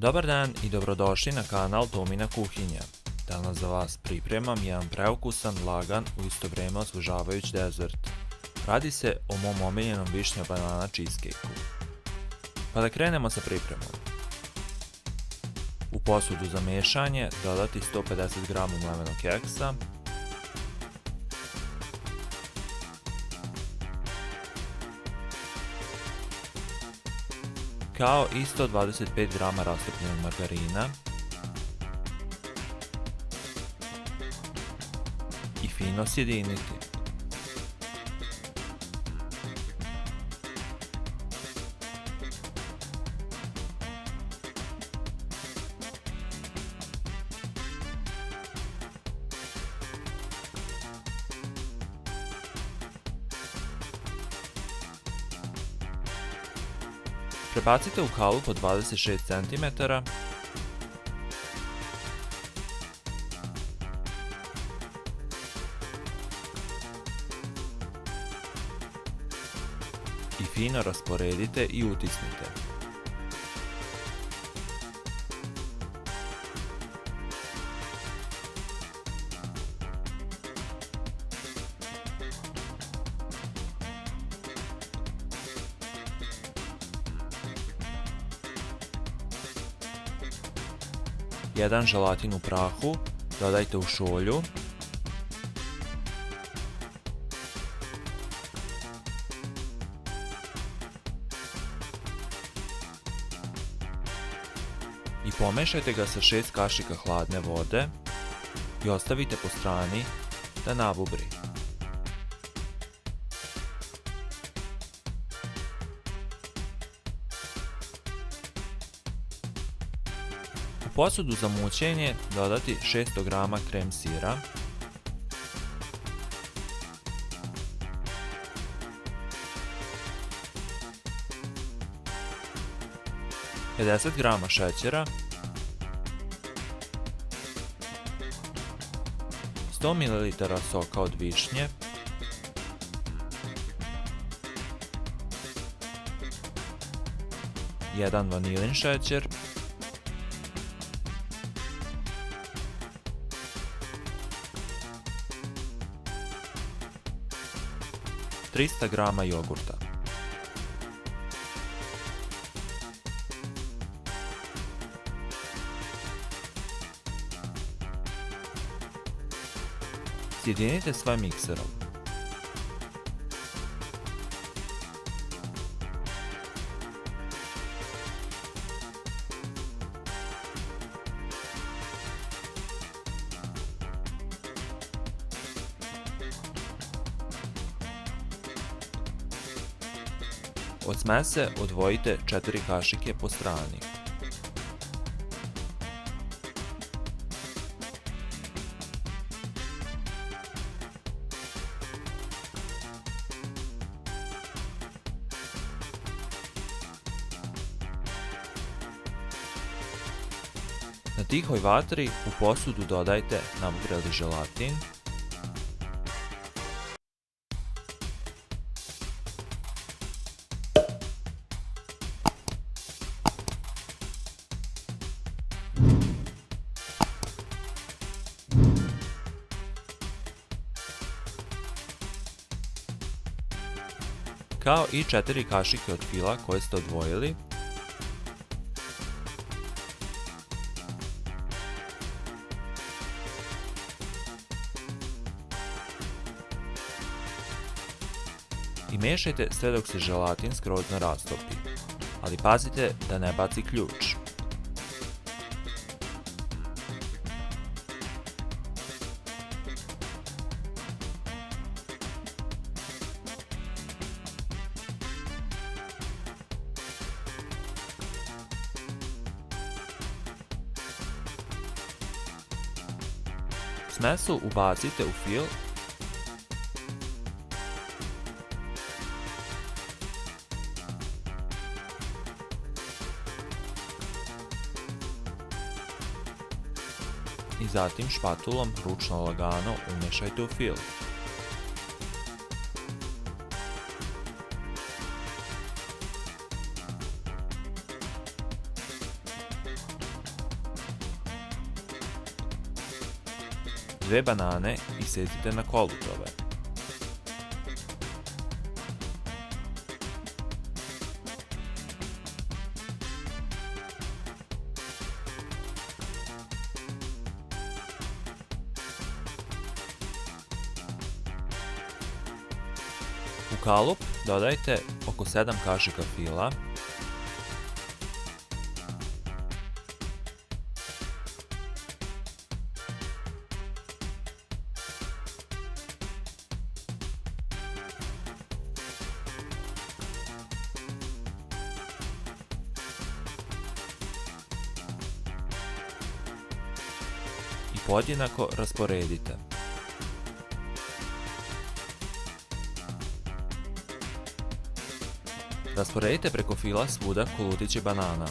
Dobar dan i dobrodošli na kanal Tomina kuhinja. Danas za vas pripremam jedan preukusan, lagan, u isto vrijeme osvežavajući dezert. Radi se o mom omiljenom višnja banana cheesecakeu. Pa da krenemo sa pripremom. U posudu za miješanje dodati 150 g mlevenog keksa, kao i 125 g rastopljenog margarina i fino sjediniti. Prebacite u kalup od 26 cm i fino rasporedite i utisnite. Jedan želatin u prahu dodajte u šolju i pomešajte ga sa 6 kašika hladne vode i ostavite po strani da nabubri. U posudu za mućenje dodati 600 g krem sira, pedeset grama šećera, 100 ml soka od višnje, jedan vanilin šećer, 300 g jogurta. Sjedinite sve mikserom. Od smese odvojite 4 kašike po strani. Na tihoj vatri u posudu dodajte nabubreli želatin, kao i 4 kašike od fila koje ste odvojili, i miješajte sve dok se želatin skroz ne rastopi, ali pazite da ne baci ključ. Smesu ubacite u fil i zatim špatulom ručno lagano umješajte u fil. 2 banane isecite na kolutove. U kalup dodajte oko 7 kašika fila, i podjednako rasporedite. Rasporedite preko fila svuda kolutiće banana.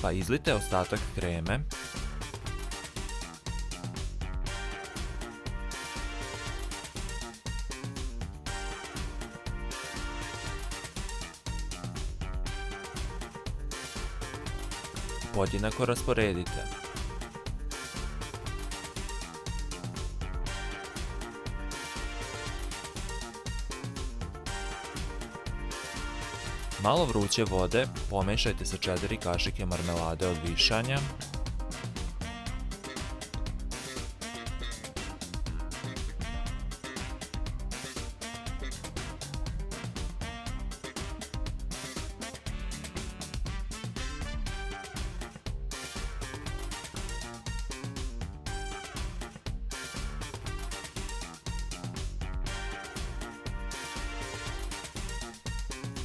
Pa izlijte ostatak kreme. Podjednako rasporedite. Malo vruće vode pomešajte sa 4 kašike marmelade od višanja.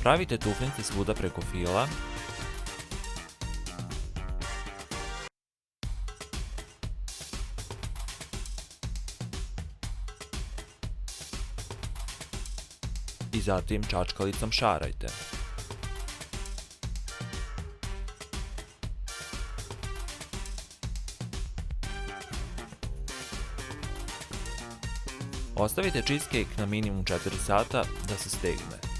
Pravite tufnice svuda preko fila. I zatim čačkalicom šarajte. Ostavite cheesecake na minimum 4 sata da se stegne.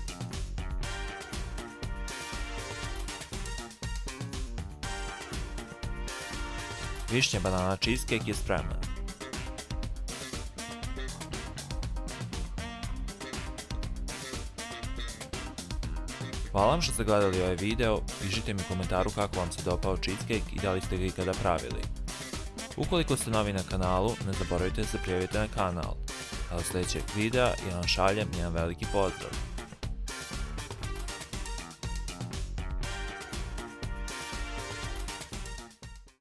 Višnja banana cheesecake je spreman. Hvala vam što ste gledali ovaj video, pišite mi u komentaru kako vam se dopao cheesecake i da li ste ga ikada pravili. Ukoliko ste novi na kanalu, ne zaboravite da se prijavite na kanal. A do sljedećeg videa ja vam šaljem jedan veliki pozdrav.